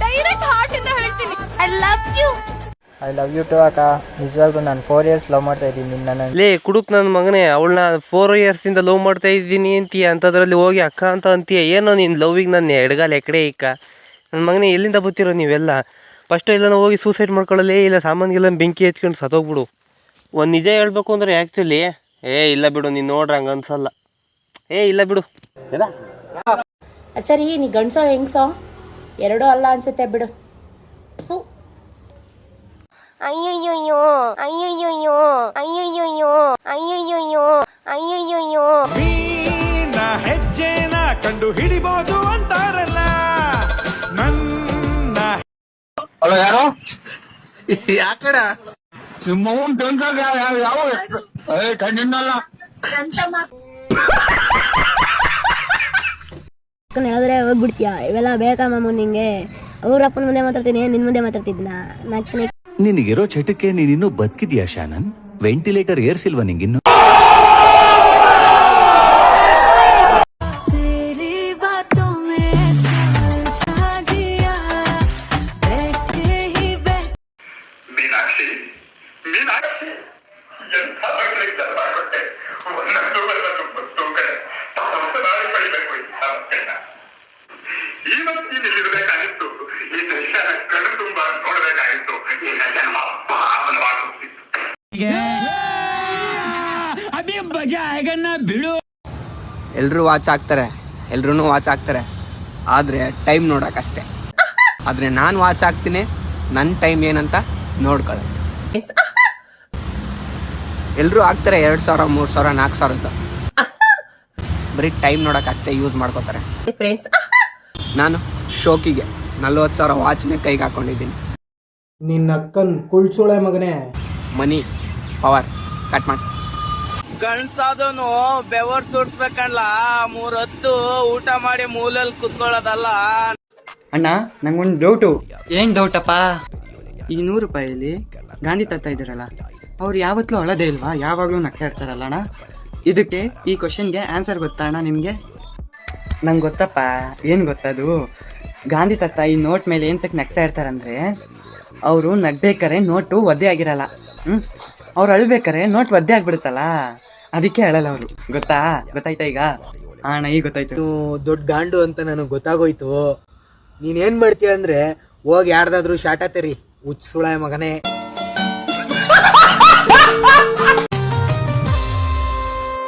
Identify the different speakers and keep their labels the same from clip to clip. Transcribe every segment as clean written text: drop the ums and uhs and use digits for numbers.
Speaker 1: Direct heart ಇಂದ ಹೇಳ್ತೀನಿ I love you.
Speaker 2: I love you too ಅಕ್ಕ. ನಿಜವಾಗ್ಲೂ ನಾನು 4 years ಲವ್ ಮಾಡ್ತಾ ಇದ್ದೀನಿ ನಿನ್ನ.
Speaker 3: ಲೇ ಕುಡುಕ್ ನನ್ನ ಮಗನೇ, ಅವಳನ್ನ 4 years ಇಂದ ಲವ್ ಮಾಡ್ತಾ ಇದ್ದೀನಿ ಅಂತೀಯ, ಅಂಥದ್ರಲ್ಲಿ ಹೋಗಿ ಅಕ್ಕ ಅಂತ ಅಂತೀಯ. ಏನೋ ನೀನು ಲವ್ವಿಗೆ ನನ್ನ ಎಡಗಾಲ ಎಕಡೆ ಇಕ್ಕ ನನ್ನ ಮಗನೇ. ಎಲ್ಲಿಂದ ಬತ್ತಿರೋ ನೀವೆಲ್ಲ? ಫಸ್ಟ್ ಎಲ್ಲ ಹೋಗಿ ಸೂಸೈಡ್ ಮಾಡ್ಕೊಳ್ಳಲೇ, ಇಲ್ಲ ಸಾಮಾನಿಗೆಲ್ಲ ಬೆಂಕಿ ಹಚ್ಕೊಂಡು ಸತ್ತೋಗ್ಬಿಡು. ಒಂದು ನಿಜ ಹೇಳ್ಬೇಕು ಅಂದರೆ ಆ್ಯಕ್ಚುಲಿ ಇಲ್ಲ ಬಿಡು, ನೀನು ನೋಡ್ರಿ ಹಂಗೆ ಅನ್ಸಲ್ಲ. ಇಲ್ಲ ಬಿಡು.
Speaker 1: ಸರಿ, ನೀ ಗಂಡ್ಸೋ ಹೆಂಗ್ಸೋ ಎರಡೂ ಅಲ್ಲ ಅನ್ಸುತ್ತೆ ಬಿಡು.
Speaker 4: ಅಯ್ಯಯ್ಯೋ ಅಯ್ಯಯ್ಯೋ ಅಯ್ಯಯ್ಯೋ ಅಯ್ಯಯ್ಯೋ ಅಯ್ಯಯ್ಯೋ
Speaker 5: ನೀನ ಹೆಜ್ಜೆನ ಕಂಡು ಹಿಡಿಬಹುದು ಅಂತಾರಲ್ಲ ನನ್ನ.
Speaker 6: ಅಲ್ಲ ಯಾರು ಯಾಕಡ ಸಿಂಹವನ್ ಟಂಕಾಗ ಯಾವ ಕಣ್ಣಿನಲ್ಲ
Speaker 7: ಹೇಳಿದ್ರೆ ಹೋಗ್ಬಿಡ್ತೀಯ. ಇವೆಲ್ಲ ಬೇಕಾ ಮಾಮು ನಿಂಗೆ? ಅವ್ರ ಅಪ್ಪನ ಮುಂದೆ ಮಾತಾಡ್ತೀನಿ, ನಿನ್ ಮುಂದೆ ಮಾತಾಡ್ತಿದ್ನ.
Speaker 8: ನಿನಗಿರೋ ಚಟಕ್ಕೆ ನೀನಿನ್ನೂ ಬದುಕಿದ್ಯಾ ಶಾನನ್? ವೆಂಟಿಲೇಟರ್ ಏರ್ಸಿಲ್ವಾ ನಿಂಗಿನ್ನು?
Speaker 2: ಎಲ್ರು ವಾಚ್ ಹಾಕ್ತಾರೆ, ಎಲ್ರೂ ವಾಚ್ ಹಾಕ್ತಾರೆ, ಆದರೆ ಟೈಮ್ ನೋಡೋಕ್ಕಷ್ಟೇ. ಆದರೆ ನಾನು ವಾಚ್ ಹಾಕ್ತೀನಿ, ನನ್ನ ಟೈಮ್ ಏನಂತ ನೋಡ್ಕೊಳ್ಳೋದು. ಎಲ್ಲರೂ ಹಾಕ್ತಾರೆ 2,000 3,000 4,000 ಅಂತ, ಬರೀ ಟೈಮ್ ನೋಡೋಕ್ಕಷ್ಟೇ ಯೂಸ್ ಮಾಡ್ಕೋತಾರೆ. ನಾನು ಶೋಕಿಗೆ 40,000 ವಾಚ್ನೇ ಕೈಗೆ ಹಾಕೊಂಡಿದ್ದೀನಿ.
Speaker 9: ನಿನ್ನ ಅಕ್ಕನ್ ಕುಳ್ಸುಳೆ ಮಗನೇ.
Speaker 2: ಮನಿ ಪವರ್ ಕಟ್ ಮಾಡಿ.
Speaker 10: ಗಂಡ್ಸಾದನು ಬೆವರ್ ಸುಡ್ಸ್ಬೇಕಲ್ಲ, 3 ಹೊತ್ತು ಊಟ ಮಾಡಿ ಮೂಲಲ್ಲಿ ಕುತ್ಕೊಳ್ಳೋದಲ್ಲ.
Speaker 2: ಅಣ್ಣ ನಂಗೊಂದು ಡೌಟು.
Speaker 11: ಏನ್ ಡೌಟಪ್ಪ? ಈ 100 ರೂಪಾಯಿಲಿ ಗಾಂಧಿ ತಾತ ಇದ್ದೀರಲ್ಲ, ಅವ್ರು ಯಾವತ್ತೂ ಅಳದೇ ಇಲ್ವಾ? ಯಾವಾಗ್ಲೂ ನಗ್ತಾ ಇರ್ತಾರಲ್ಲ ಅಣ್ಣ. ಇದಕ್ಕೆ ಈ ಕ್ವಶನ್ಗೆ ಆನ್ಸರ್ ಗೊತ್ತಾ ಅಣ್ಣ ನಿಮ್ಗೆ? ನಂಗೆ ಗೊತ್ತಪ್ಪ. ಏನ್ ಗೊತ್ತದು? ಗಾಂಧಿ ತಾತ ಈ ನೋಟ್ ಮೇಲೆ ಎಂತಕ್ಕೆ ನಗ್ತಾ ಇರ್ತಾರಂದ್ರೆ, ಅವರು ನಗ್ಬೇಕಾರೆ ನೋಟು ಒದ್ದೆ ಆಗಿರಲ್ಲ. ಅವ್ರು ಅಳ್ಬೇಕಾರೆ ನೋಟ್ ಒದ್ದೆ ಆಗ್ಬಿಡುತ್ತಲ್ಲ, ಅದಕ್ಕೆ ಅಳಲ್ಲ ಅವರು. ಗೊತ್ತಾಯ್ತಾ ಈಗ? ಅಣ್ಣ ಈಗ ಗೊತ್ತಾಯ್ತು.
Speaker 9: ದೊಡ್ಡ ಗಾಂಡು ಅಂತ ನನಗೆ ಗೊತ್ತಾಗೋಯ್ತು. ನೀನೇನ್ ಮಾಡ್ತೀಯ ಅಂದ್ರೆ ಹೋಗಿ ಯಾರ್ದಾದ್ರೂ ಶಾಟ ತೆರಿ, ಹುಚ್ಚುಳ ಮಗನೇ.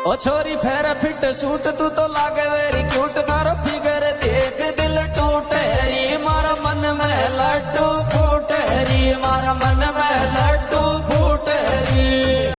Speaker 10: ओ छोरी फेर फिट सूट तू तो लागे वेरी क्यूट, तारो फिगर देख दिल टूटे री, मारा मन में लड्डू फूटे री, मारा मन